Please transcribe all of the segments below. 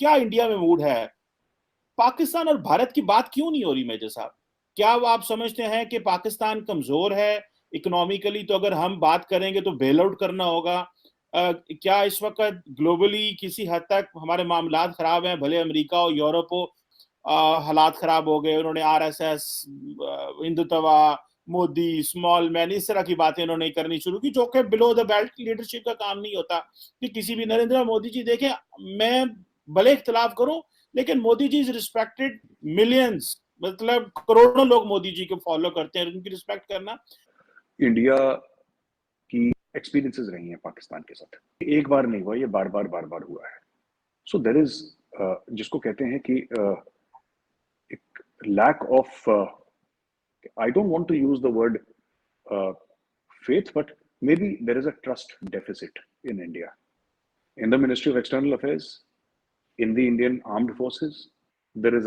क्या इंडिया में मूड है? पाकिस्तान और भारत की बात क्यों नहीं हो रही मेजर साहब? क्या आप समझते हैं कि पाकिस्तान कमजोर है इकोनॉमिकली? तो अगर हम बात करेंगे तो बेल आउट करना होगा। क्या इस वक्त ग्लोबली किसी हद तक हमारे मामलात खराब हैं, भले अमेरिका और यूरोप हो, हालात खराब हो गए, उन्होंने RSS, Hindutva, Modi, small man, इस तरह की बातें उन्होंने करनी शुरू की, जो कि बिलो द बेल्ट लीडरशिप का काम नहीं होता। कि किसी भी नरेंद्र मोदी जी देखें, मैं भले इख्तलाफ करूं, लेकिन Modi ji is respected millions, मतलब करोड़ों लोग मोदी जी को फॉलो करते हैं, उनकी रिस्पेक्ट करना। इंडिया की एक्सपीरियंसेस रही हैं पाकिस्तान के साथ, एक बार नहीं हुआ, ये बार बार हुआ है। सो देर इज जिसको कहते हैं कि एक lack of, I don't want to use the word faith, but maybe there is a trust deficit in India, in the Ministry of External Affairs, in the Indian Armed Forces. There is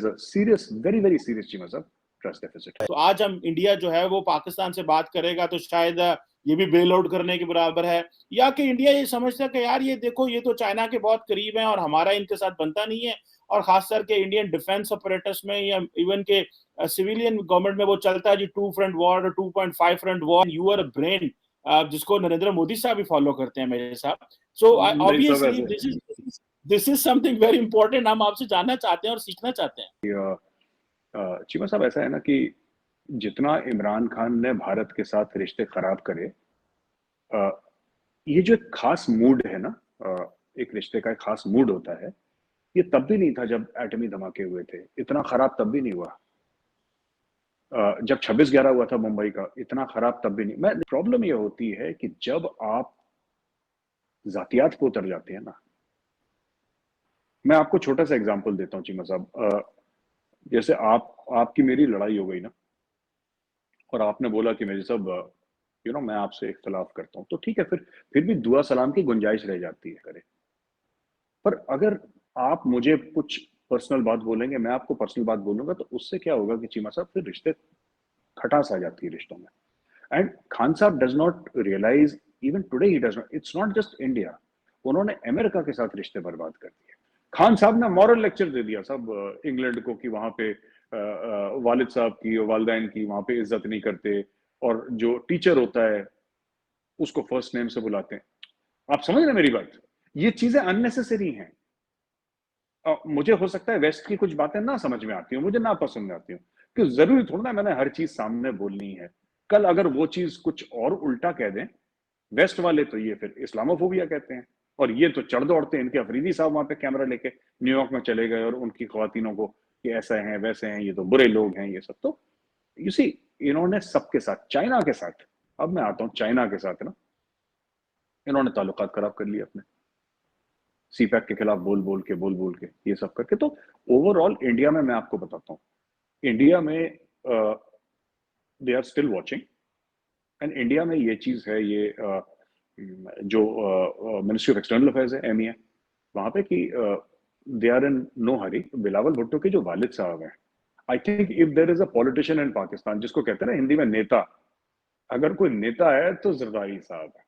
a serious, very serious trust deficit. तो आज हम India जो है वो पाकिस्तान से बात करेगा तो शायद ये भी बेल आउट करने के बराबर है, या कि इंडिया ये समझता है कि यार ये देखो, ये तो चाइना के बहुत करीब है और हमारा इनके साथ बनता नहीं है। और खासकर के इंडियन डिफेंस ऑपरेटर्स में या इवन के सिविलियन गवर्नमेंट में वो चलता है जी 2 फ्रंट वॉर और 2.5 फ्रंट वॉर, यूर ब्रेन, जिसको नरेंद्र मोदी साहब भी फॉलो करते हैं मेरे साहब। So obviously this is something very important, हम आपसे जानना चाहते हैं और सीखना चाहते हैं। चीमा साहब, ऐसा है ना कि जितना इमरान खान ने भारत के साथ रिश्ते खराब करे, ये जो एक खास मूड है ना, एक रिश्ते का एक खास मूड होता है, ये तब भी नहीं था जब एटमी धमाके हुए थे, इतना खराब तब भी नहीं हुआ। जब 26/11 हुआ था मुंबई का, इतना खराब तब भी नहीं। मैं प्रॉब्लम ये होती है कि जब आप जातियात पे उतर जाते हैं ना। मैं आपको छोटा सा एग्जांपल देता हूँ चीमा साहब। जैसे आपकी मेरी लड़ाई हो गई ना, और आपने बोला कि मेरे साहब मैं आपसे इख्तलाफ करता हूँ, तो ठीक है, फिर भी दुआ सलाम की गुंजाइश रह जाती है, करे। पर अगर आप मुझे कुछ पर्सनल बात बोलेंगे, मैं आपको पर्सनल बात बोलूंगा, तो उससे क्या होगा कि चीमा साहब फिर रिश्ते, खटास आ जाती है रिश्तों में। एंड खान साहब does not realise, even today he does not, it's not just India, उन्होंने अमेरिका के साथ रिश्ते बर्बाद कर दिए। खान साहब ने मॉरल लेक्चर दे दिया सब इंग्लैंड को कि वहां पे वालिद साहब की और वालदैन की वहां पे इज्जत नहीं करते, और जो टीचर होता है उसको फर्स्ट नेम से बुलाते हैं। आप समझ रहे मेरी बात? ये चीजें अननेसेसरी हैं। मुझे हो सकता है वेस्ट की कुछ बातें ना समझ में आती हो, मुझे ना पसंद आती हो, कि जरूरी थोड़ा ना मैंने हर चीज सामने बोलनी है। कल अगर वो चीज कुछ और उल्टा कह दें वेस्ट वाले, तो ये फिर इस्लामोफोबिया कहते हैं, और ये तो चढ़ दौड़ते हैं। इनके अफरीदी साहब वहां पे कैमरा लेके न्यूयॉर्क में चले गए और उनकी खवातीनों को कि ऐसे हैं वैसे हैं, ये तो बुरे लोग हैं, ये सब। तो यू सी, इन्होंने सबके साथ, चाइना के साथ, अब मैं आता हूँ चाइना के साथ ना, इन्होंने ताल्लुकात खराब कर लिए अपने, सीपैक के खिलाफ बोल बोल के ये सब करके। तो ओवरऑल इंडिया में मैं आपको बताता हूँ, इंडिया में they are still watching. And India में ये चीज है, ये जो मिनिस्ट्री ऑफ एक्सटर्नल अफेयर्स है, एमईए, वहां पे कि they are in no hurry. Bilawal Bhutto के जो वालिद साहब हैं, I think if there is a politician in Pakistan, जिसको कहते हैं ना हिंदी में नेता, अगर कोई नेता है तो जरदारी साहब है।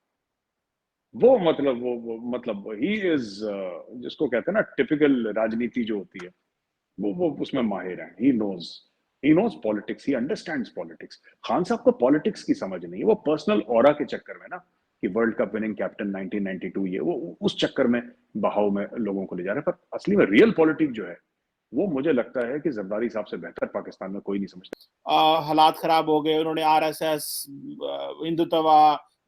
वो मतलब वो मतलब ही इज, जिसको कहते हैं ना टिपिकल राजनीति जो होती है, वो उसमें माहिर है। He knows politics, he understands politics. Khan साहब को पॉलिटिक्स की समझ नहीं है, वो पर्सनल ऑरा के चक्कर में ना, कि वर्ल्ड कप विनिंग कैप्टन 1992, ये वो उस चक्कर में बहाव में लोगों को ले जा रहे हैं। पर असली में रियल पॉलिटिक्स जो है, वो मुझे लगता है कि जरदारी साहब से बेहतर पाकिस्तान में कोई नहीं समझता। हालात खराब हो गए, उन्होंने RSS, Hindutva,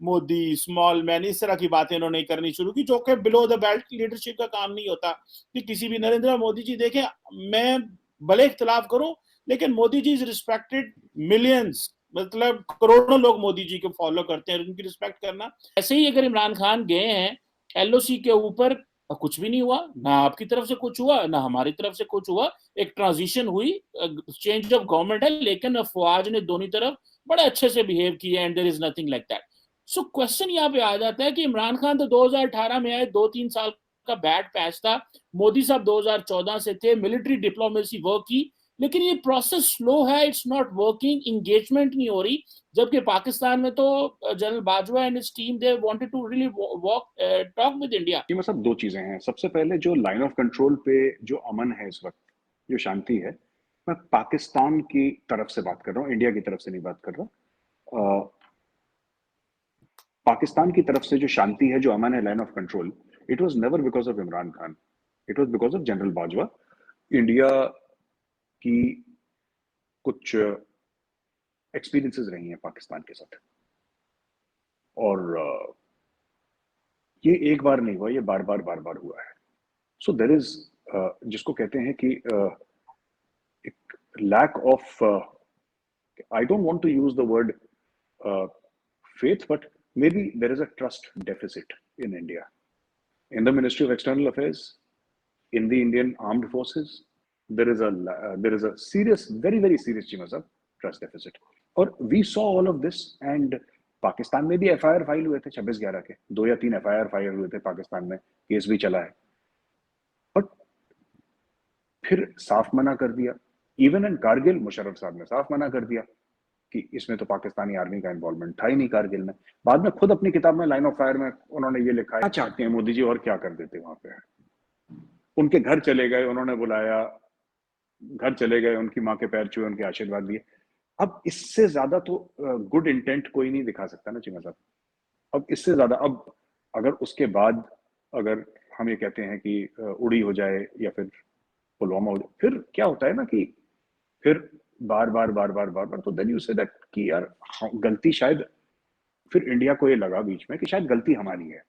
Modi, small man, इस तरह की बातें उन्होंने करनी शुरू की, जो कि बिलो द बेल्ट लीडरशिप का काम नहीं होता। कि किसी भी नरेंद्र मोदी जी देखें, मैं भले इख्तलाफ करूं, लेकिन Modi ji is respected millions, मतलब करोड़ों लोग मोदी जी को फॉलो करते हैं, उनकी रिस्पेक्ट करना। ऐसे ही अगर इमरान खान गए हैं एलओसी के ऊपर, कुछ भी नहीं हुआ, ना आपकी तरफ से कुछ हुआ ना हमारी तरफ से कुछ हुआ, एक ट्रांजिशन हुई, चेंज ऑफ गवर्नमेंट है, लेकिन फवाद ने दोनों तरफ बड़े अच्छे से बिहेव किया, and there is nothing like that. So question यहाँ पे आ जाता है कि इमरान खान तो 2018 में आए, 2-3 साल का बैड पैच था। मोदी साहब 2014 से थे, मिलिट्री डिप्लोमेसी वर्क की, लेकिन ये प्रोसेस स्लो है, इट्स नॉट वर्किंग, इंगेजमेंट नहीं हो रही। जबकि पाकिस्तान में तो general Bajwa and his team they wanted to really walk talk with India. ये मतलब दो चीजें हैं। सबसे पहले जो लाइन ऑफ कंट्रोल पे जो अमन है इस वक्त, जो शांति है, मैं पाकिस्तान की तरफ से बात कर रहा हूँ, इंडिया की तरफ से नहीं बात कर रहा। पाकिस्तान की तरफ से जो शांति है, जो अमन है, line of control, it was never because of Imran Khan, it was because of general Bajwa. India की कुछ एक्सपीरियंसेस रही हैं पाकिस्तान के साथ, और ये एक बार नहीं हुआ, ये बार बार हुआ है। सो देर इज, जिसको कहते हैं कि एक lack of, I don't want to use the word faith, but maybe there is a trust deficit in India, in the Ministry of External Affairs, in the Indian Armed Forces. There is a serious, very serious चीज़ है, trust deficit. और we saw all of this, and Pakistan में भी FIR file हुए थे 26/11 के, 2 या 3 FIR file हुए थे पाकिस्तान में, केस भी चला है, बट फिर साफ मना कर दिया। इवन इन कारगिल मुशर्रफ साहब ने साफ मना कर दिया कि इसमें तो पाकिस्तानी आर्मी का इन्वॉल्वमेंट था ही नहीं कारगिल में। बाद में खुद अपनी किताब में लाइन ऑफ फायर में उन्होंने ये लिखा है, क्या चाहते हैं मोदी जी और क्या कर देते वहां पे। उनके घर चले गए, उन्होंने बुलाया, घर चले गए, उनकी माँ के पैर छुए, उनके आशीर्वाद दिए। अब इससे ज्यादा तो गुड इंटेंट कोई नहीं दिखा सकता ना चीमा साहब। अब इससे ज्यादा, अब अगर उसके बाद अगर हम ये कहते हैं कि उड़ी हो जाए या फिर पुलवामा हो जाए, फिर क्या होता है ना कि फिर बार बार, तो देन यू से दैट कि यार गलती शायद, फिर इंडिया को ये लगा बीच में कि शायद गलती हमारी है।